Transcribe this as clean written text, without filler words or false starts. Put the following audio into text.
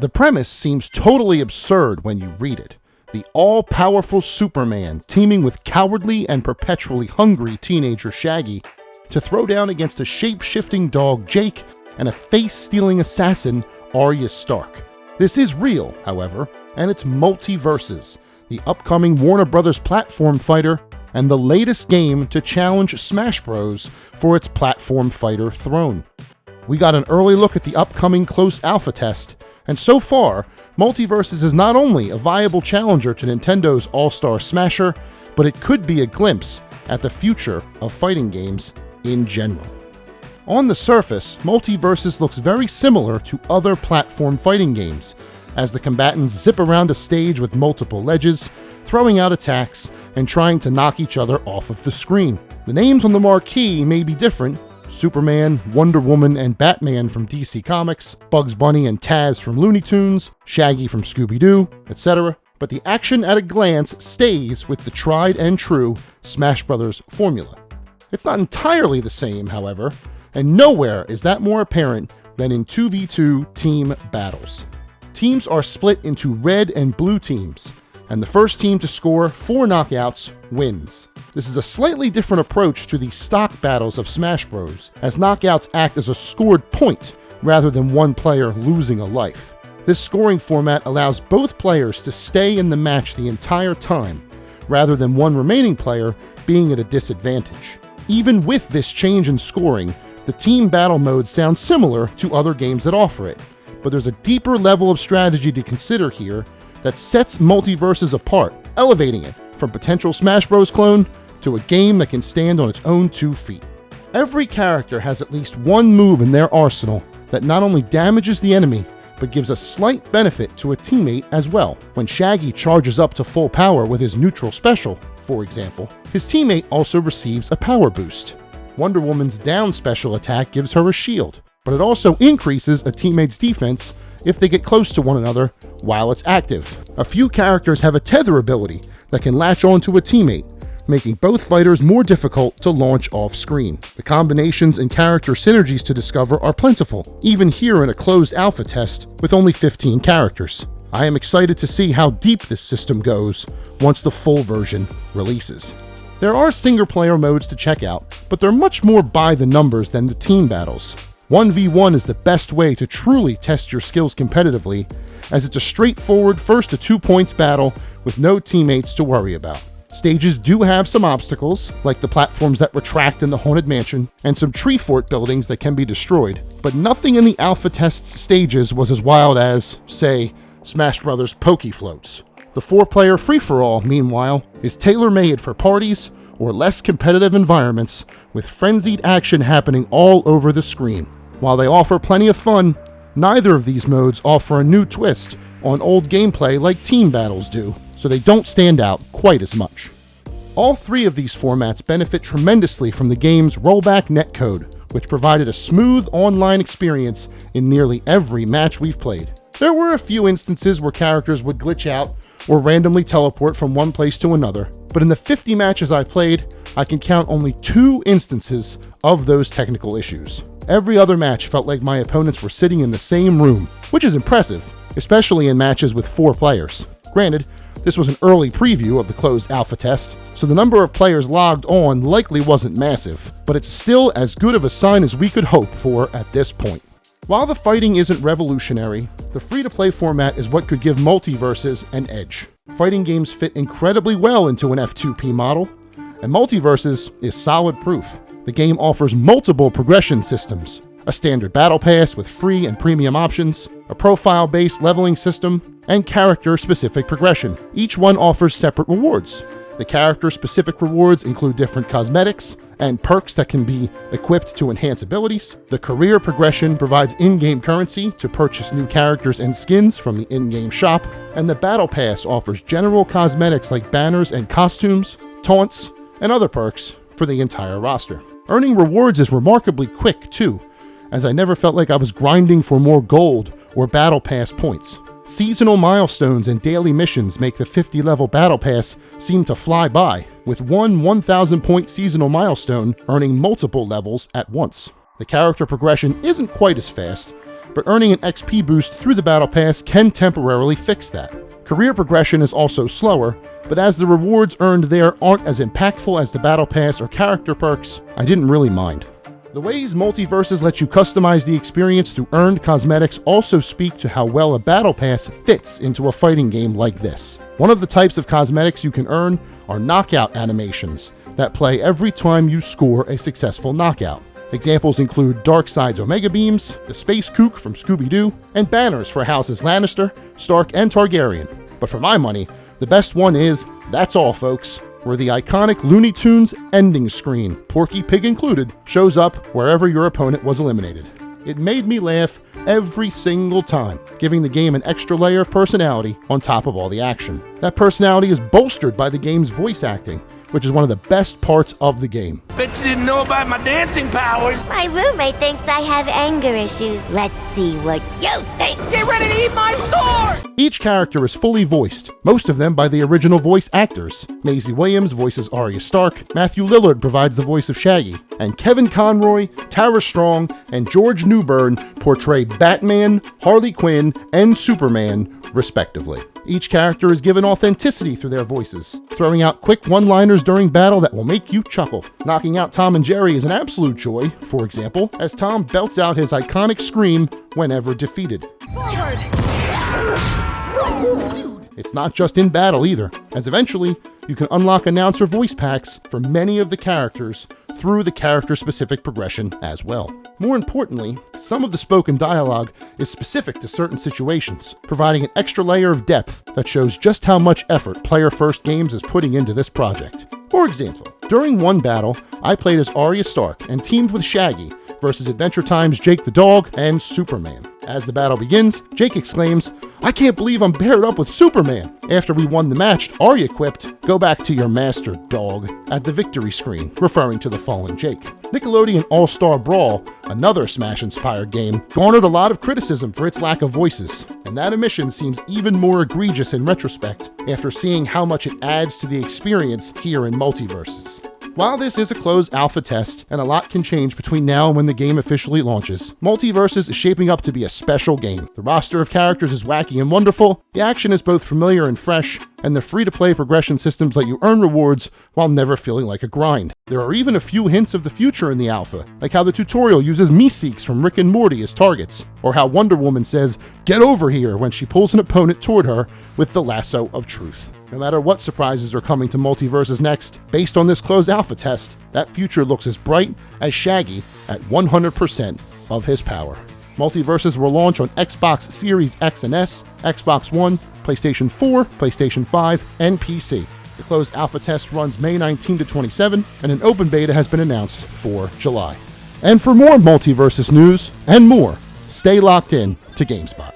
The premise seems totally absurd when you read it. The all-powerful Superman teaming with cowardly and perpetually hungry teenager Shaggy to throw down against a shape-shifting dog Jake and a face-stealing assassin Arya Stark. This is real, however, and it's MultiVersus, the upcoming Warner Bros. Platform fighter and the latest game to challenge Smash Bros. For its platform fighter throne. We got an early look at the upcoming closed alpha test, and so far, MultiVersus is not only a viable challenger to Nintendo's All-Star Smasher, but it could be a glimpse at the future of fighting games in general. On the surface, MultiVersus looks very similar to other platform fighting games, as the combatants zip around a stage with multiple ledges, throwing out attacks, and trying to knock each other off of the screen. The names on the marquee may be different: Superman, Wonder Woman, and Batman from DC Comics, Bugs Bunny and Taz from Looney Tunes, Shaggy from Scooby-Doo, etc. But the action at a glance stays with the tried and true Smash Bros. Formula. It's not entirely the same, however, and nowhere is that more apparent than in 2v2 team battles. Teams are split into red and blue teams, and the first team to score 4 knockouts wins. This is a slightly different approach to the stock battles of Smash Bros., as knockouts act as a scored point rather than one player losing a life. This scoring format allows both players to stay in the match the entire time, rather than one remaining player being at a disadvantage. Even with this change in scoring, the team battle mode sounds similar to other games that offer it, but there's a deeper level of strategy to consider here that sets MultiVersus apart, elevating it from potential Smash Bros. Clone to a game that can stand on its own 2 feet. Every character has at least one move in their arsenal that not only damages the enemy, but gives a slight benefit to a teammate as well. When Shaggy charges up to full power with his neutral special, for example, his teammate also receives a power boost. Wonder Woman's down special attack gives her a shield, but it also increases a teammate's defense if they get close to one another while it's active. A few characters have a tether ability that can latch onto a teammate, making both fighters more difficult to launch off-screen. The combinations and character synergies to discover are plentiful, even here in a closed alpha test with only 15 characters. I am excited to see how deep this system goes once the full version releases. There are single-player modes to check out, but they're much more by the numbers than the team battles. 1v1 is the best way to truly test your skills competitively, as it's a straightforward first to 2 points battle with no teammates to worry about. Stages do have some obstacles, like the platforms that retract in the Haunted Mansion, and some tree fort buildings that can be destroyed, but nothing in the alpha test's stages was as wild as, say, Smash Bros. Pokey Floats. The 4-player free-for-all, meanwhile, is tailor-made for parties or less competitive environments, with frenzied action happening all over the screen. While they offer plenty of fun, neither of these modes offer a new twist on old gameplay like team battles do, so they don't stand out quite as much. All 3 of these formats benefit tremendously from the game's rollback netcode, which provided a smooth online experience in nearly every match we've played. There were a few instances where characters would glitch out or randomly teleport from one place to another, but in the 50 matches I played, I can count only 2 instances of those technical issues. Every other match felt like my opponents were sitting in the same room, which is impressive, especially in matches with 4 players. Granted, this was an early preview of the closed alpha test, so the number of players logged on likely wasn't massive, but it's still as good of a sign as we could hope for at this point. While the fighting isn't revolutionary, the free-to-play format is what could give MultiVersus an edge. Fighting games fit incredibly well into an F2P model, and MultiVersus is solid proof. The game offers multiple progression systems, a standard battle pass with free and premium options, a profile-based leveling system, and character-specific progression. Each one offers separate rewards. The character-specific rewards include different cosmetics and perks that can be equipped to enhance abilities. The career progression provides in-game currency to purchase new characters and skins from the in-game shop, and the Battle Pass offers general cosmetics like banners and costumes, taunts, and other perks for the entire roster. Earning rewards is remarkably quick too, as I never felt like I was grinding for more gold or Battle Pass points. Seasonal milestones and daily missions make the 50-level Battle Pass seem to fly by, with one 1,000-point seasonal milestone earning multiple levels at once. The character progression isn't quite as fast, but earning an XP boost through the Battle Pass can temporarily fix that. Career progression is also slower, but as the rewards earned there aren't as impactful as the Battle Pass or character perks, I didn't really mind. The ways MultiVersus let you customize the experience through earned cosmetics also speak to how well a Battle Pass fits into a fighting game like this. One of the types of cosmetics you can earn are knockout animations that play every time you score a successful knockout. Examples include Darkseid's Omega Beams, the Space Kook from Scooby-Doo, and banners for houses Lannister, Stark, and Targaryen. But for my money, the best one is That's All Folks, where the iconic Looney Tunes ending screen, Porky Pig included, shows up wherever your opponent was eliminated. It made me laugh every single time, giving the game an extra layer of personality on top of all the action. That personality is bolstered by the game's voice acting, which is one of the best parts of the game. Bet you didn't know about my dancing powers. My roommate thinks I have anger issues. Let's see what you think. Get ready to eat my sword! Each character is fully voiced, most of them by the original voice actors. Maisie Williams voices Arya Stark, Matthew Lillard provides the voice of Shaggy, and Kevin Conroy, Tara Strong, and George Newbern portray Batman, Harley Quinn, and Superman, respectively. Each character is given authenticity through their voices, throwing out quick one-liners during battle that will make you chuckle. Knocking out Tom and Jerry is an absolute joy, for example, as Tom belts out his iconic scream whenever defeated. It's not just in battle either, as eventually you can unlock announcer voice packs for many of the characters through the character-specific progression as well. More importantly, some of the spoken dialogue is specific to certain situations, providing an extra layer of depth that shows just how much effort Player First Games is putting into this project. For example, during one battle, I played as Arya Stark and teamed with Shaggy versus Adventure Time's Jake the Dog and Superman. As the battle begins, Jake exclaims, "I can't believe I'm paired up with Superman." After we won the match, Arya quipped, "Go back to your master, dog," at the victory screen, referring to the fallen Jake. Nickelodeon All-Star Brawl, another Smash-inspired game, garnered a lot of criticism for its lack of voices, and that omission seems even more egregious in retrospect after seeing how much it adds to the experience here in MultiVersus. While this is a closed alpha test, and a lot can change between now and when the game officially launches, MultiVersus is shaping up to be a special game. The roster of characters is wacky and wonderful, the action is both familiar and fresh, and the free-to-play progression systems let you earn rewards while never feeling like a grind. There are even a few hints of the future in the alpha, like how the tutorial uses Meeseeks from Rick and Morty as targets, or how Wonder Woman says, "Get over here," when she pulls an opponent toward her with the lasso of truth. No matter what surprises are coming to MultiVersus next, based on this closed alpha test, that future looks as bright as Shaggy at 100% of his power. MultiVersus will launch on Xbox Series X and S, Xbox One, PlayStation 4, PlayStation 5, and PC. The closed alpha test runs May 19 to 27, and an open beta has been announced for July. And for more MultiVersus news and more, stay locked in to GameSpot.